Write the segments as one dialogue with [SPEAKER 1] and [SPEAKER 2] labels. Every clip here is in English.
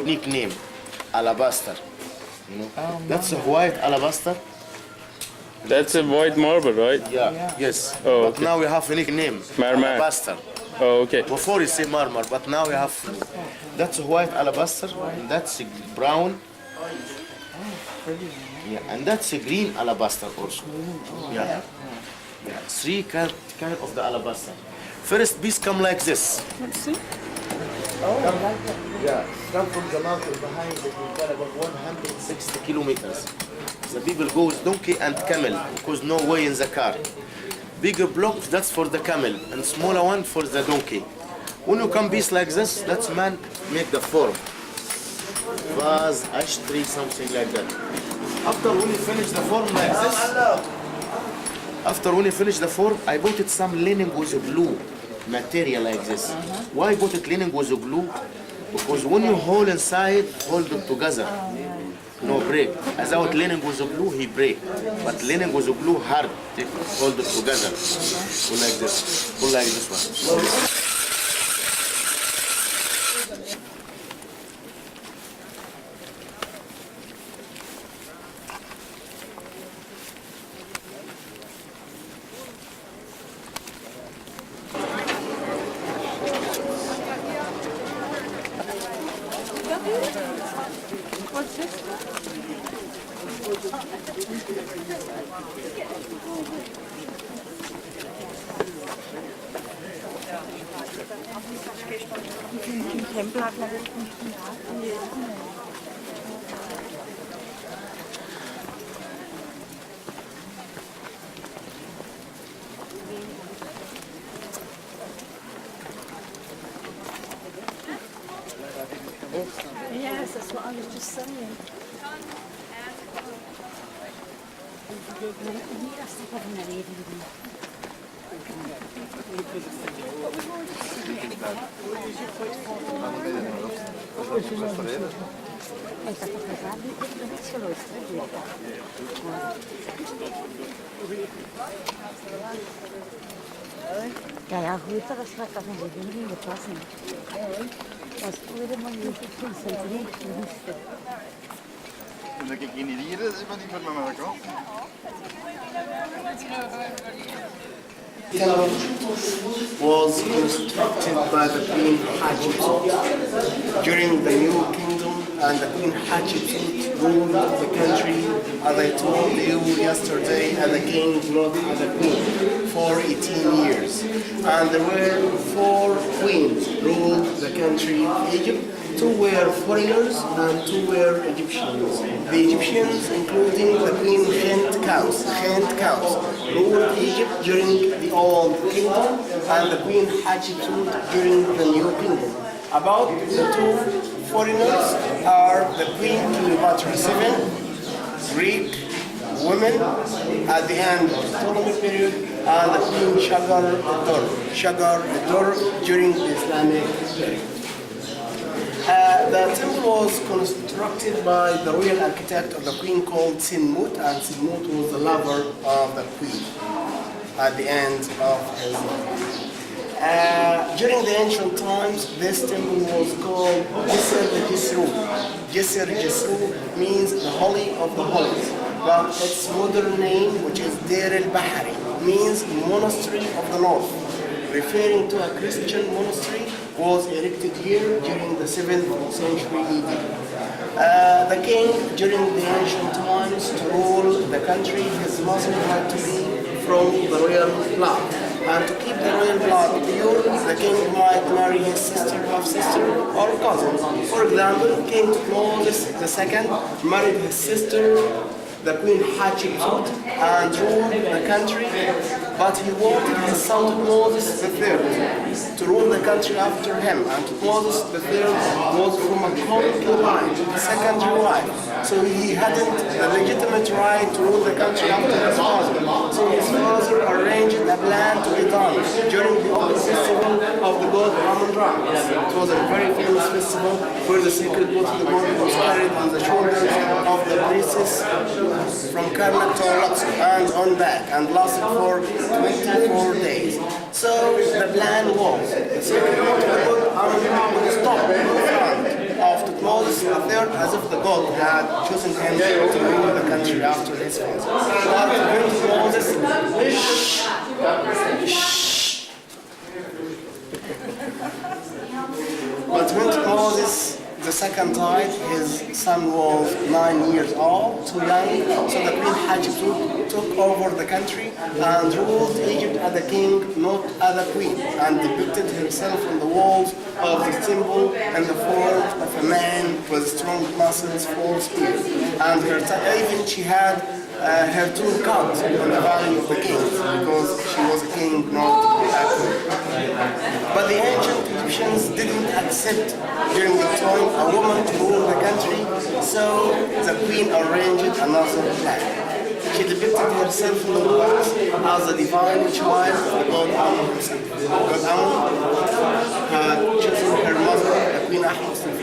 [SPEAKER 1] nickname, alabaster. You know, that's a white alabaster.
[SPEAKER 2] That's a white marble, right?
[SPEAKER 1] Yeah. Yes.
[SPEAKER 2] Oh,
[SPEAKER 1] but
[SPEAKER 2] okay.
[SPEAKER 1] now we have a nickname,
[SPEAKER 2] Marmar.
[SPEAKER 1] alabaster.
[SPEAKER 2] Oh, okay.
[SPEAKER 1] Before you say marmar, but now we have. That's a white alabaster, and that's a brown. Yeah, and that's a green alabaster also. Yeah. Yeah. Three kind of the alabaster. First piece come like this.
[SPEAKER 3] Let's see.
[SPEAKER 1] Yeah, come from the mountain behind it, we got about 160 kilometers. The people go with donkey and camel because no way in the car. Bigger block, that's for the camel, and smaller one for the donkey. When you come piece like this, that's man make the form. Vase, ash tree, something like that. After when you finish the form like this, I put it some linen with glue material like this. Why put it linen with glue? Because when you hold inside, hold it together. No break. Without linen with glue, he break. But linen with glue hard, they hold it together. Go like this. Go like this one.
[SPEAKER 3] What's this? Tempel hat man das nicht Yes, that's what I was just saying. Ja, goed, dat is wat dat we doen in de klasse. Was ooit maar niet geconcentreerd moesten.
[SPEAKER 4] En dat ik hier is, ben ik met mijn kant.
[SPEAKER 1] Was constructed by the Queen Hatshepsut during the New Kingdom, and the Queen Hatshepsut ruled the country, as I told you yesterday, as a king, not as a queen, for 18 years. And there were 4 queens ruled the country of Egypt. 2 were foreigners and 2 were Egyptians. The Egyptians, including the Queen Khent ruled Egypt during the Old Kingdom, and the Queen Hatshepsut during the New Kingdom. About the 2 foreigners are the Queen Cleopatra VII, Greek women at the end of the Ptolemy period, and the Queen Shagar Ador during the Islamic period. The temple was constructed by the royal architect of the queen called Sinmut, and Sinmut was the lover of the queen at the end of his life. During the ancient times, this temple was called Jisr Jisru means the Holy of the Holies, but its modern name, which is Deir al-Bahari, means Monastery of the North, referring to a Christian monastery was erected here during the 7th century AD. The king, during the ancient times, to rule the country, his mother had to be from the royal blood. And to keep the royal blood pure, the king might marry his sister, half-sister, or cousin. For example, King Moses II married his sister, the Queen Hatshepsut, and ruled the country, but he wanted his son Moses III to rule the country after him, and Moses III was from a concubine, secondary wife, so he hadn't the legitimate right to rule the country after his father. So his father arranged a plan to be done during the open festival of the god Amun-Ra. It was a very famous festival where the sacred boat of the god was carried on the shoulders of the priestess from Karnak to Luxor and on back, and lasted for 24 days. So the plan was the sacred boat of the god Amun-Ra would stop in front of Moses III as if the God had chosen him to rule the country after his father. But when Moses the second died, his son was 9 years old, too young, so the Queen Hatshepsut took over the country and ruled Egypt as a king, not as a queen, and depicted herself on the walls of the temple in the form of a man with strong muscles, full spear. And even she had her tomb cut on the Valley of the Kings because she was a king, not a queen. But the ancient Egyptians didn't accept during the time a woman to rule the country, so the queen arranged another plan. She depicted herself in the walls as a divine child of God Amun himself. God Amun had chosen her mother, the Queen Hatshepsut,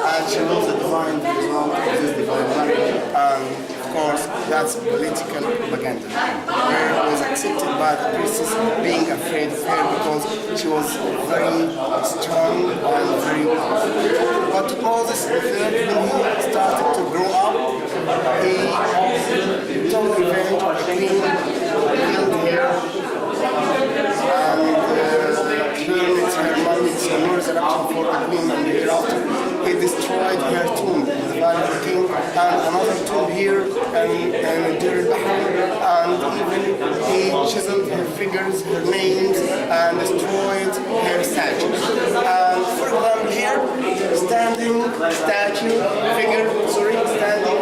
[SPEAKER 1] and she was the divine result of this divine marriage. And of course, that's political propaganda. Her was accepted by the priestess being afraid of her because she was very strong and very powerful. But Moses, when he started to grow up, he took revenge on the queen, killed her, and killed her mother, so no resurrection for the queen, and hereafter he destroyed her tomb in the Valley of the King, and another tomb here in Deir al-Bahari, and even he chiseled her figures, her names, and destroyed her statues. And for example here, standing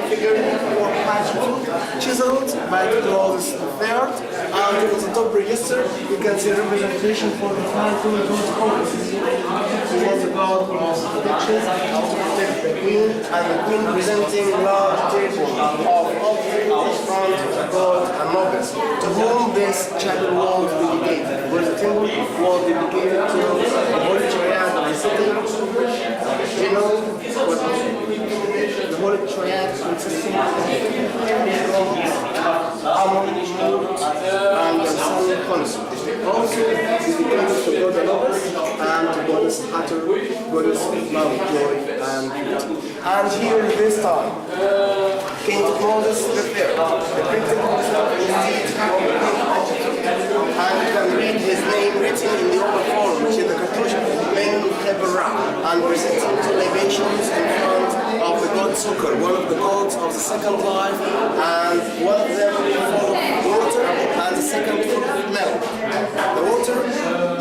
[SPEAKER 1] figure for Hatshepsut, chiseled by Moses III, and in the top register you can see representation for the title God Horus. He was the god of protection to protect the queen, and the queen presenting large table of offering in front of the god and nobles, to whom this chapel was dedicated, where the temple was dedicated to the holy triad of the city. You know what the holy triad consisting of Amun, and the sun Horus. Also dedicated to God Anubis and to goddess Hathor, goddess of love, joy, and beauty. And here this time, King Moses III depicted himself indeed from the Queen Hatshepsut, and you can read his name written in the open form, which is the cartouche Men Hebra, and presenting two libations in front of the god Sukkar, one of the gods of the second life, and one of them full of water, and the second full of milk. The water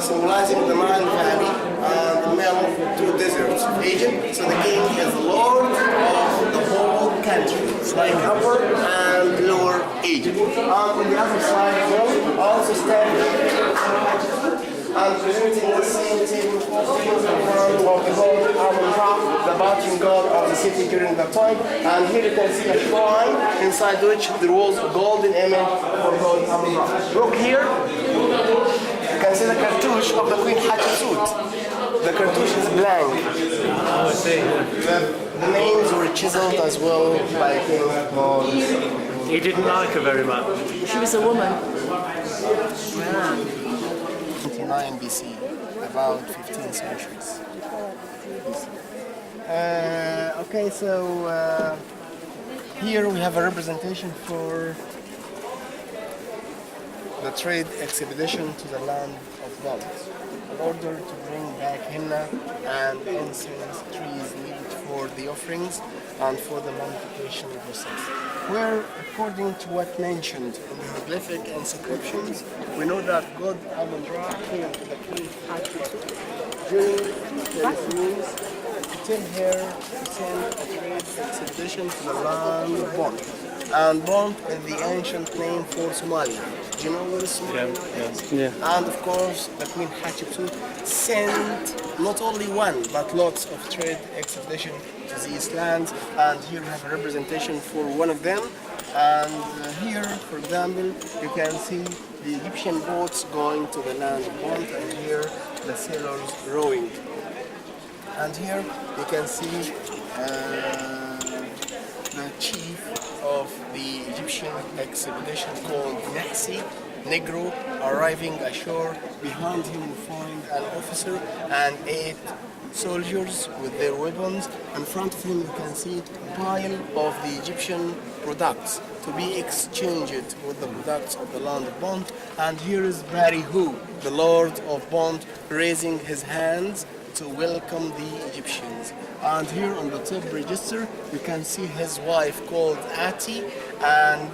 [SPEAKER 1] symbolizing the Nile Valley, and the milk, two deserts of Egypt. So the king is the lord of the whole country, like Upper and Lower Egypt. And on the other side as well, also standing and presenting the same table of offerings in front of the god Amun-Ra, the patron god of the city during that time. And here you can see a shrine inside which there was a golden image for god Amun-Ra. Look here, you can see the cartouche of the Queen Hatshepsut. The cartouche is blank.
[SPEAKER 5] Oh, I see.
[SPEAKER 1] The names were chiseled as well by King Moses.
[SPEAKER 5] He didn't like her very much.
[SPEAKER 3] She was a woman.
[SPEAKER 1] 29 BC, about 15 centuries. Okay, so here we have a representation for the trade expedition to the land of gold, in order to bring back henna and incense trees needed for the offerings and for the mummification process. Where, according to what mentioned in the hieroglyphic inscriptions, we know that God Amun-Ra came to the Queen Hatshepsut during the means to tell her to send a trade expedition to the land of Bond. And Bond is the ancient name for Somalia. Do you know where Somalia is?
[SPEAKER 2] Yeah.
[SPEAKER 1] And of course, the Queen Hatshepsut sent not only one, but lots of trade expeditions to these lands. And here we have a representation for one of them. And here, for example, you can see the Egyptian boats going to the land of Bond, and here the sailors rowing. And here you can see the chief of the Egyptian expedition called Negro arriving ashore. Behind him we find an officer and 8 soldiers with their weapons. In front of him you can see a pile of the Egyptian products to be exchanged with the products of the land of Bond. And here is Barihu, the Lord of Bond, raising his hands to welcome the Egyptians. And here on the top register you can see his wife called Ati, and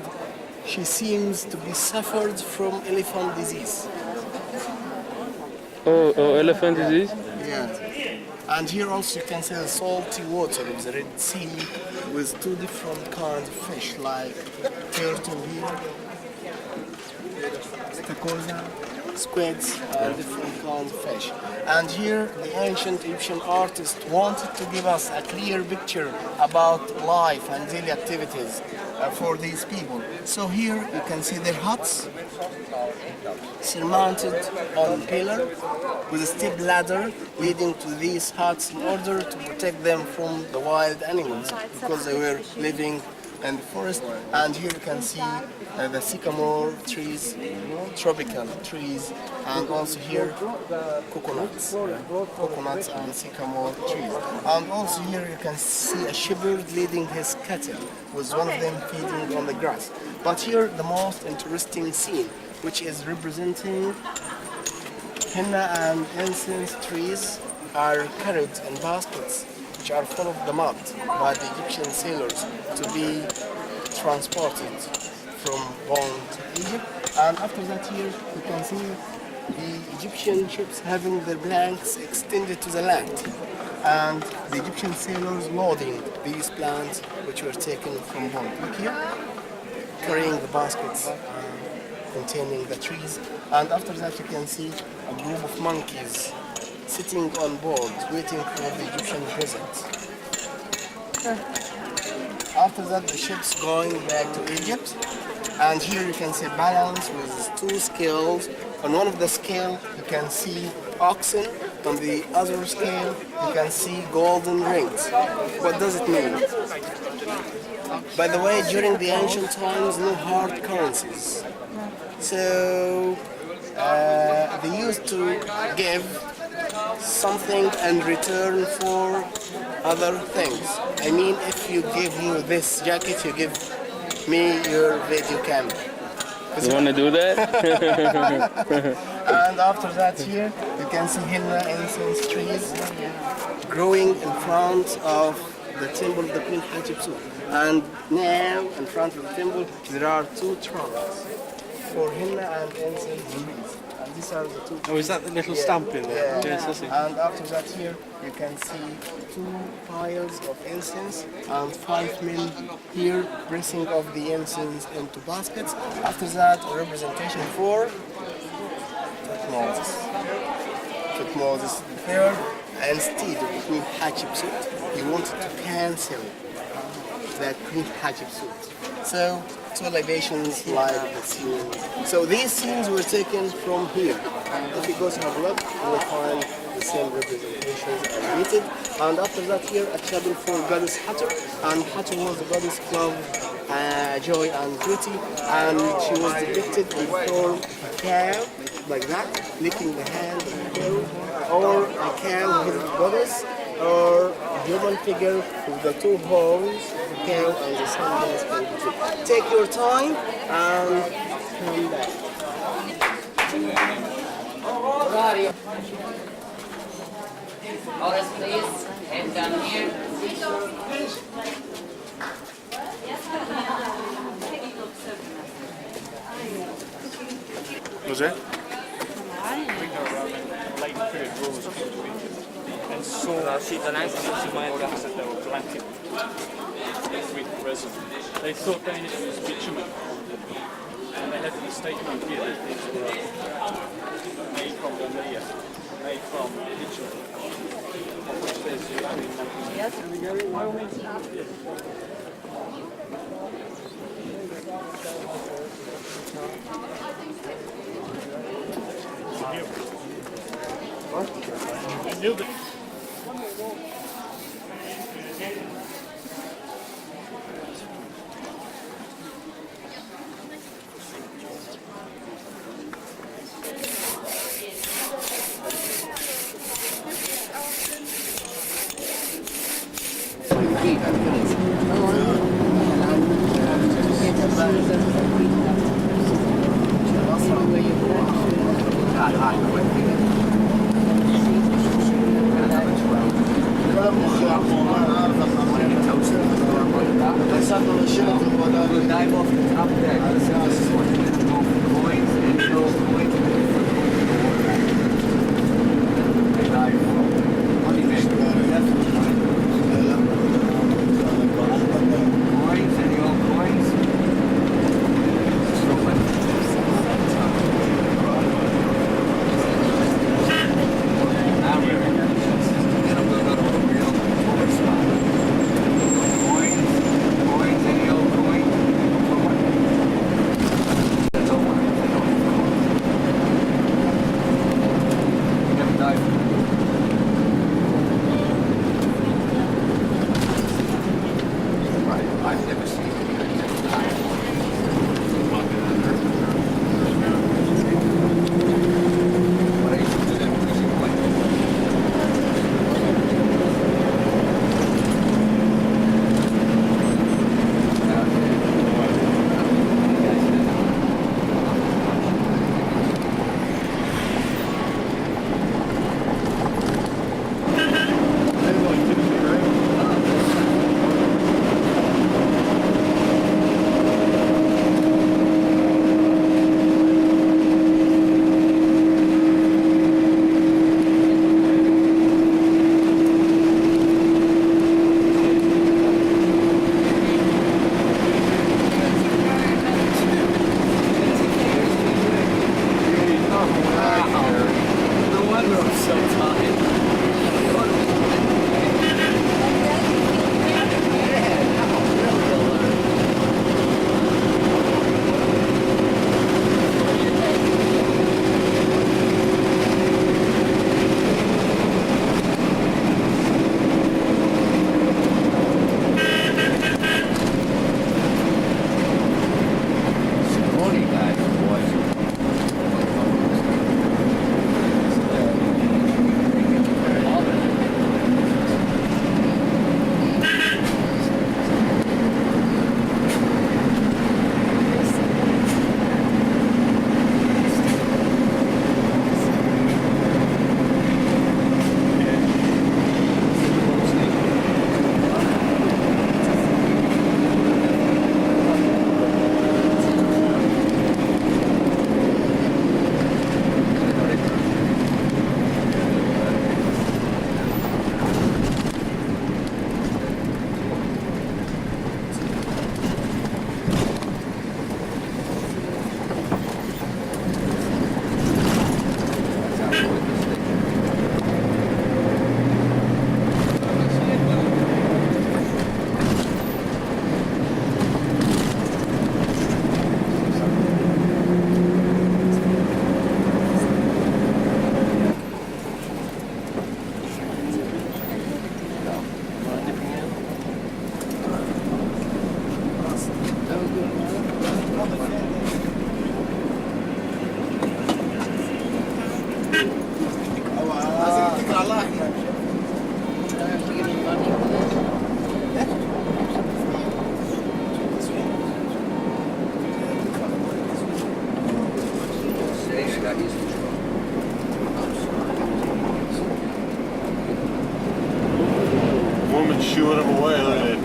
[SPEAKER 1] she seems to be suffered from elephant disease.
[SPEAKER 2] Oh, elephant disease?
[SPEAKER 1] Yeah. And here also you can see the salty water of the Red Sea with two different kinds of fish like turtle here, stakoza, squids, and different kinds of fish. And here the ancient Egyptian artist wanted to give us a clear picture about life and daily activities for these people. So here you can see their huts surmounted on a pillar with a step ladder leading to these huts in order to protect them from the wild animals because they were living in the forest. And here you can see the sycamore trees, tropical trees, and also here coconuts and sycamore trees. And also here you can see a shepherd leading his cattle with one of them feeding on the grass. But here the most interesting scene, which is representing henna and incense trees are carried in baskets which are full of the mud by the Egyptian sailors to be transported from Bond to Egypt. And after that here you can see the Egyptian ships having their planks extended to the land, and the Egyptian sailors loading these plants which were taken from Bond. Look here, carrying the baskets containing the trees. And after that you can see a group of monkeys sitting on board waiting for the Egyptian present. After that the ship's going back to Egypt, and here you can see balance with two scales. On one of the scale you can see oxen, on the other scale you can see golden rings. What does it mean? By the way, during the ancient times no hard currencies. So they used to give something in return for other things. I mean, if you give you this jacket, you give me your video camera.
[SPEAKER 2] You want to do that?
[SPEAKER 1] And after that here, you can see henna incense trees growing in front of the temple of the Queen Hatshepsut. And now, in front of the temple, there are two trunks for henna and incense trees. And these are the two.
[SPEAKER 5] Oh, is that the little stamp in there?
[SPEAKER 1] Yeah.
[SPEAKER 5] Yes, I see.
[SPEAKER 1] And after that here, you can see two piles of incense and 5 men here pressing of the incense into baskets. After that, a representation for Tutmosis. Tutmosis III, instead of Queen Hatshepsut, he wanted to cancel that Queen Hatshepsut. So, two libations like the scene. So these scenes were taken from here. If you go to have a look, you will find the same representations repeated. And after that here, a chapel for goddess Hathor. And Hathor was the goddess of love, joy and beauty. And she was depicted in form of a cow, like that, licking the hand of the cow, or a cow with the goddess, or a human figure with the two horns, the cow and the sandals in between. Take your time and come back.
[SPEAKER 6] Always please, head down here.
[SPEAKER 1] Was it?
[SPEAKER 7] And saw the landscapes that they were blanket with resin. They thought then it was bitumen, and they had the statement here that these were made from Romania, made from bitumen, of which there's uranium. By all means, I knew that.
[SPEAKER 8] Dive off the top deck. Coins and no coins. Coins and your coins. Now we're in. Then we'll go to a real tourist spot. Coins and your coins. Never dive. I've never seen what I used to do that cruising plane. No wonder I'm so tired. Morning, guys, boys.
[SPEAKER 4] Woman shooing him away, look at it.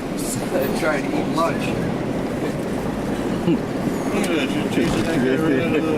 [SPEAKER 8] Trying to eat lunch.
[SPEAKER 4] Look at that, she's chasing that guy right out of the...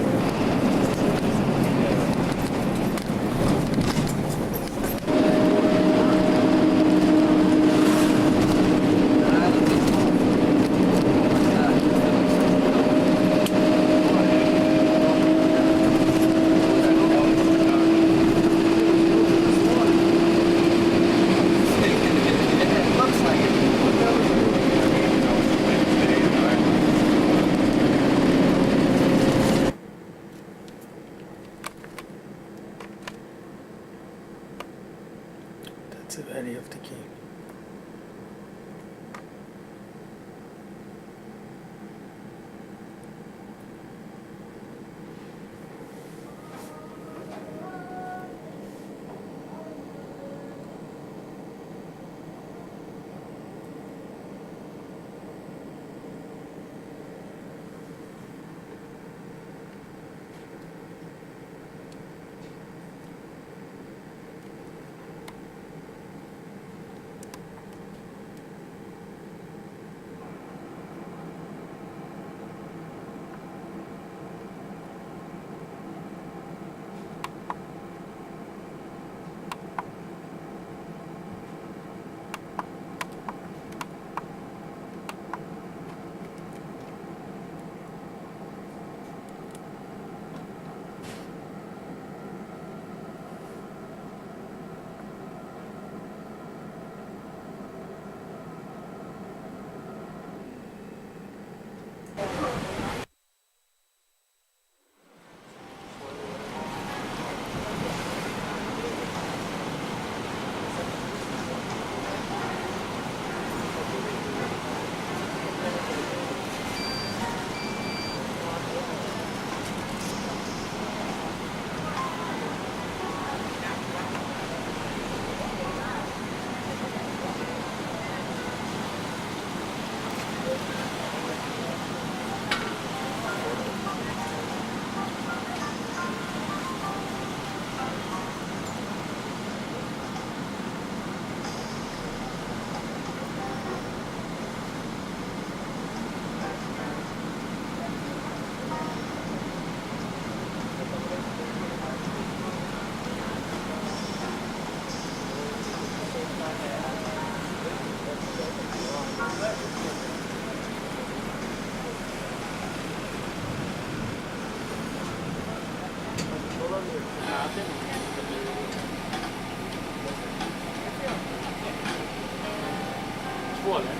[SPEAKER 7] Vuole?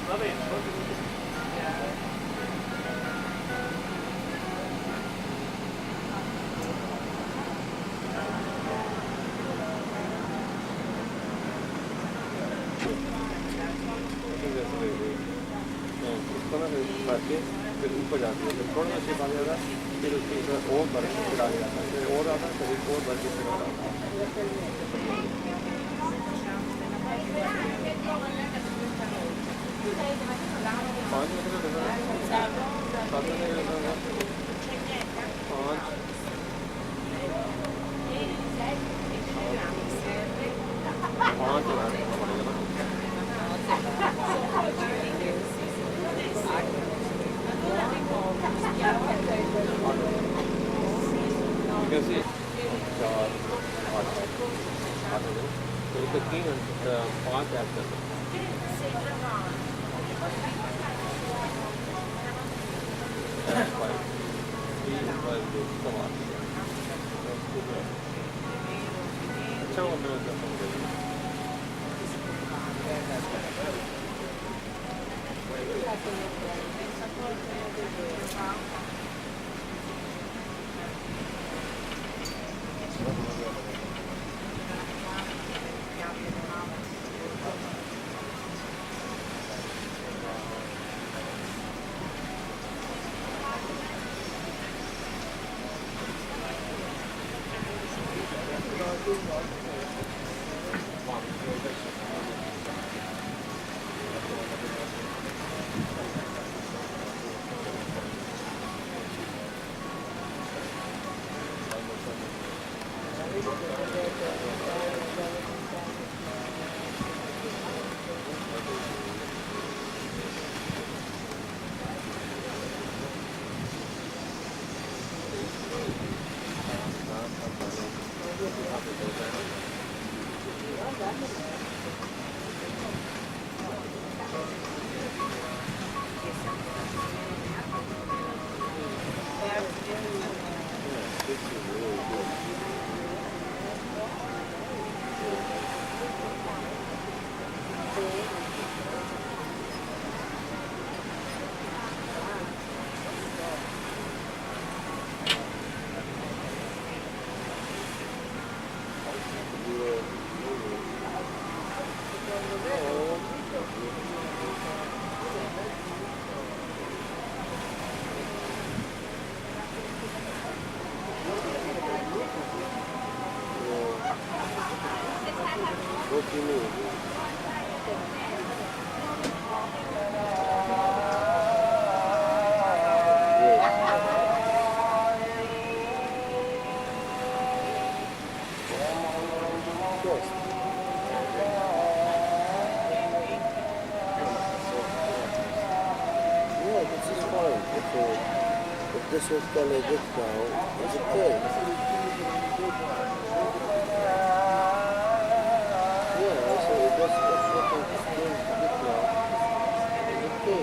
[SPEAKER 7] Va bene.
[SPEAKER 8] करके फिर ऊपर जाती है, जब थोड़ा सा shape आ जाएगा फिर उसके ऊपर और बर्फ फिर आ जाता है, फिर और आता है, फिर एक और बर्फ फिर आता है। पाँच मिनट में देना है, 7 मिनट में देना है, 5 5 लगाने पड़ेगा ना। कैसे 4 8 8 हो गए, तो इसको 5 ऐड कर सकते अच्छा वो मैं
[SPEAKER 1] this was gonna get down, it's okay. Yeah, so it was what it's going to get now. It's okay.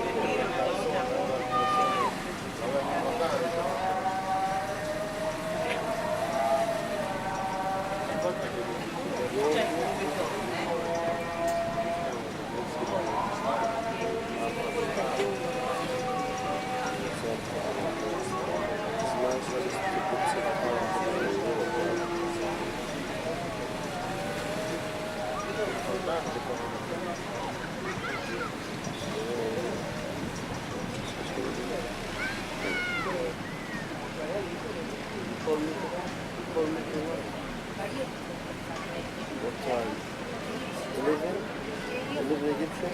[SPEAKER 1] What time? 11? 11 Egyptian?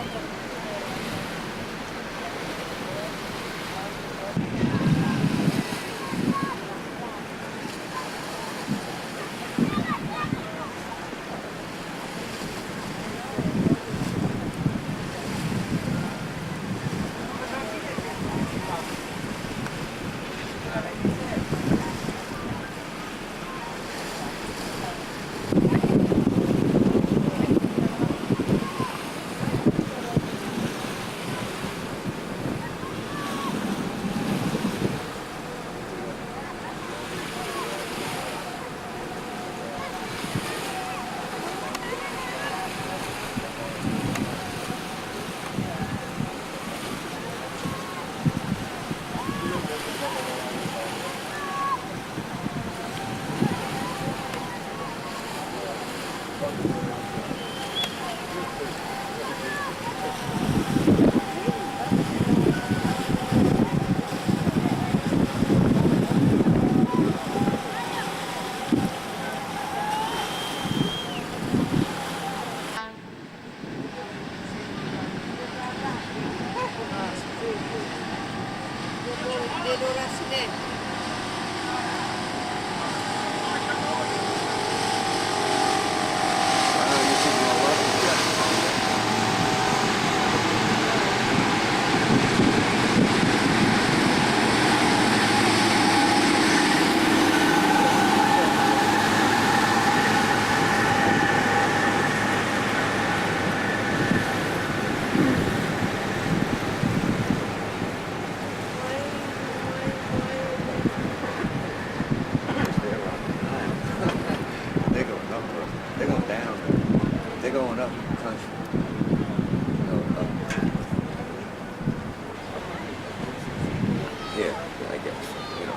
[SPEAKER 8] Thank you.